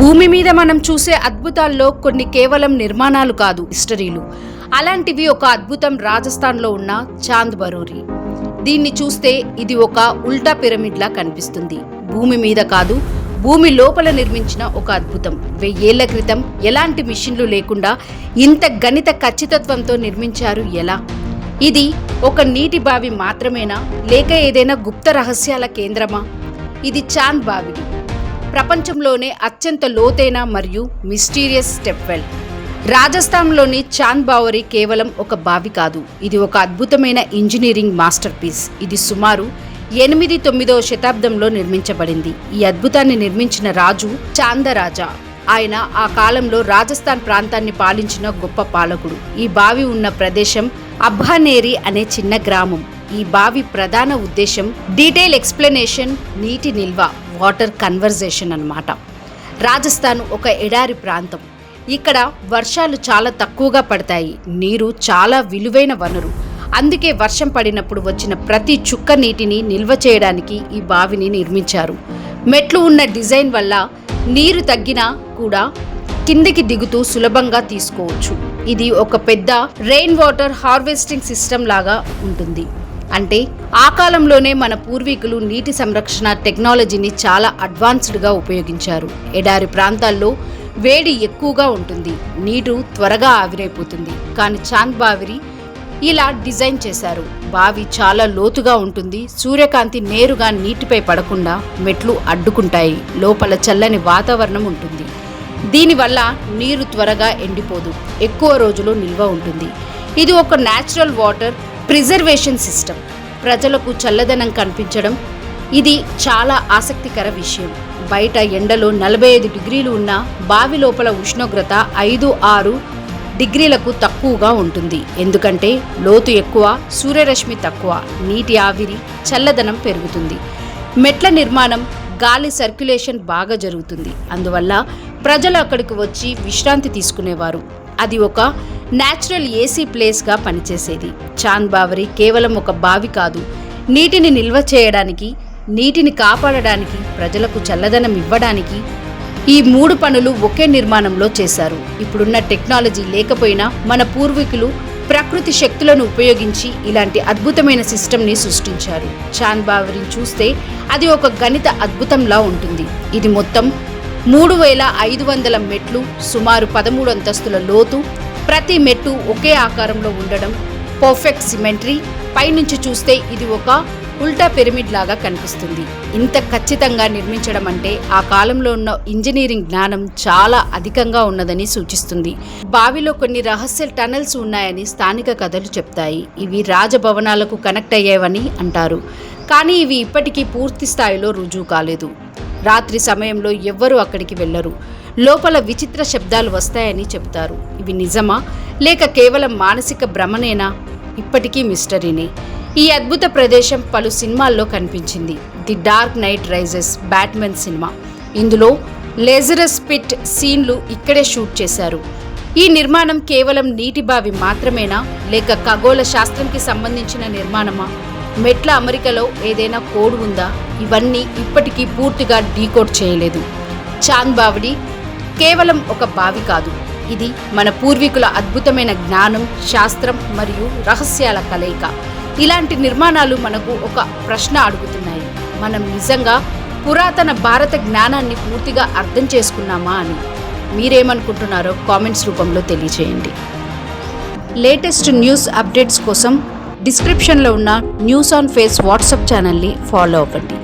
భూమి మీద మనం చూసే అద్భుతాల్లో కొన్ని కేవలం నిర్మాణాలు కాదు, హిస్టరీలు. అలాంటివి ఒక అద్భుతం రాజస్థాన్లో ఉన్న చాంద్ బరోరి. దీన్ని చూస్తే ఇది ఒక ఉల్టా పిరమిడ్ లా కనిపిస్తుంది. భూమి మీద కాదు, భూమి లోపల నిర్మించిన ఒక అద్భుతం. 1000 ఏళ్ల క్రితం ఎలాంటి మిషన్లు లేకుండా ఇంత గణిత ఖచ్చితత్వంతో నిర్మించారు ఎలా? ఇది ఒక నీటి బావి మాత్రమేనా, లేక ఏదైనా గుప్త రహస్యాల కేంద్రమా? ఇది చాంద్ బావిడి, ప్రపంచంలోనే అత్యంత లోతైన మరియు మిస్టీరియస్ స్టెప్ వెల్. రాజస్థాన్లోని చాంద్ బావరి కేవలం ఒక బావి కాదు, ఇది ఒక అద్భుతమైన ఇంజనీరింగ్ మాస్టర్ పీస్. ఇది సుమారు 8-9వ శతాబ్దంలో నిర్మించబడింది. ఈ అద్భుతాన్ని నిర్మించిన రాజు చాందరాజా. ఆయన ఆ కాలంలో రాజస్థాన్ ప్రాంతాన్ని పాలించిన గొప్ప పాలకుడు. ఈ బావి ఉన్న ప్రదేశం అబ్హానేరి అనే చిన్న గ్రామం. ఈ బావి ప్రధాన ఉద్దేశం డీటెయిల్ ఎక్స్ప్లెనేషన్, నీటి నిల్వ, వాటర్ కన్వర్జేషన్ అన్నమాట. రాజస్థాన్ ఒక ఎడారి ప్రాంతం. ఇక్కడ వర్షాలు చాలా తక్కువగా పడతాయి. నీరు చాలా విలువైన వనరు. అందుకే వర్షం పడినప్పుడు వచ్చిన ప్రతి చుక్క నీటిని నిల్వ చేయడానికి ఈ బావిని నిర్మించారు. మెట్లు ఉన్న డిజైన్ వల్ల నీరు తగ్గినా కూడా కిందికి దిగుతూ సులభంగా తీసుకోవచ్చు. ఇది ఒక పెద్ద రెయిన్ వాటర్ హార్వెస్టింగ్ సిస్టమ్ లాగా ఉంటుంది. అంటే ఆ కాలంలోనే మన పూర్వీకులు నీటి సంరక్షణ టెక్నాలజీని చాలా అడ్వాన్స్డ్గా ఉపయోగించారు. ఎడారి ప్రాంతాల్లో వేడి ఎక్కువగా ఉంటుంది, నీరు త్వరగా ఆవిరైపోతుంది. కానీ చాంద్ బావిరి ఇలా డిజైన్ చేశారు. బావి చాలా లోతుగా ఉంటుంది. సూర్యకాంతి నేరుగా నీటిపై పడకుండా మెట్లు అడ్డుకుంటాయి. లోపల చల్లని వాతావరణం ఉంటుంది. దీనివల్ల నీరు త్వరగా ఎండిపోదు, ఎక్కువ రోజులు నిల్వ ఉంటుంది. ఇది ఒక న్యాచురల్ వాటర్ ప్రిజర్వేషన్ సిస్టమ్. ప్రజలకు చల్లదనం కనిపించడం ఇది చాలా ఆసక్తికర విషయం. బయట ఎండలో 45 డిగ్రీలు ఉన్న బావి లోపల ఉష్ణోగ్రత 5-6 డిగ్రీలకు తక్కువగా ఉంటుంది. ఎందుకంటే లోతు ఎక్కువ, సూర్యరశ్మి తక్కువ, నీటి ఆవిరి, చల్లదనం పెరుగుతుంది. మెట్ల నిర్మాణం, గాలి సర్క్యులేషన్ బాగా జరుగుతుంది. అందువల్ల ప్రజలు అక్కడికి వచ్చి విశ్రాంతి తీసుకునేవారు. అది ఒక న్యాచురల్ ఏసీ ప్లేస్గా పనిచేసేది. చాంద్ బావరి కేవలం ఒక బావి కాదు, నీటిని నిల్వ చేయడానికి, నీటిని కాపాడడానికి, ప్రజలకు చల్లదనం ఇవ్వడానికి ఈ 3 పనులు ఒకే నిర్మాణంలో చేశారు. ఇప్పుడున్న టెక్నాలజీ లేకపోయినా మన పూర్వీకులు ప్రకృతి శక్తులను ఉపయోగించి ఇలాంటి అద్భుతమైన సిస్టమ్ని సృష్టించారు. చాంద్ బావరిని చూస్తే అది ఒక గణిత అద్భుతంలా ఉంటుంది. ఇది మొత్తం 3500 మెట్లు, సుమారు 13 అంతస్తుల లోతు, ప్రతి మెట్టు ఒకే ఆకారంలో ఉండడం, పర్ఫెక్ట్ సిమెట్రీ. పైనుంచి చూస్తే ఇది ఒక ఉల్టా పిరమిడ్ లాగా కనిపిస్తుంది. ఇంత ఖచ్చితంగా నిర్మించడం అంటే ఆ కాలంలో ఉన్న ఇంజనీరింగ్ జ్ఞానం చాలా అధికంగా ఉన్నదని సూచిస్తుంది. బావిలో కొన్ని రహస్య టనల్స్ ఉన్నాయని స్థానిక కథలు చెప్తాయి. ఇవి రాజభవనాలకు కనెక్ట్ అయ్యేవని అంటారు. కానీ ఇవి ఇప్పటికీ పూర్తి స్థాయిలో రుజువు కాలేదు. రాత్రి సమయంలో ఎవ్వరూ అక్కడికి వెళ్లరు. లోపల విచిత్ర శబ్దాలు వస్తాయని చెప్తారు. ఇవి నిజమా, లేక కేవలం మానసిక భ్రమనేనా? ఇప్పటికీ మిస్టరీనే. ఈ అద్భుత ప్రదేశం పలు సినిమాల్లో కనిపించింది. The dark knight rises, Batman సినిమా. ఇందులో లేజరస్ పిట్ సీన్లు ఇక్కడే షూట్ చేశారు. ఈ నిర్మాణం కేవలం నీటి బావి మాత్రమేనా, లేక ఖగోళ శాస్త్రంకి సంబంధించిన నిర్మాణమా? మెట్ల అమరికలో ఏదైనా కోడ్ ఉందా? ఇవన్నీ ఇప్పటికీ పూర్తిగా డీకోడ్ చేయలేదు. చాంద్ బావడి కేవలం ఒక బావి కాదు, ఇది మన పూర్వీకుల అద్భుతమైన జ్ఞానం, శాస్త్రం మరియు రహస్యాల కలయిక. ఇలాంటి నిర్మాణాలు మనకు ఒక ప్రశ్న అడుగుతున్నాయి: మనం నిజంగా పురాతన భారత జ్ఞానాన్ని పూర్తిగా అర్థం చేసుకున్నామా అని. మీరేమనుకుంటున్నారో కామెంట్స్ రూపంలో తెలియజేయండి. లేటెస్ట్ న్యూస్ అప్డేట్స్ కోసం డిస్క్రిప్షన్లో ఉన్న న్యూస్ ఆన్ ఫేస్ వాట్సాప్ ఛానల్ని ఫాలో అవ్వండి.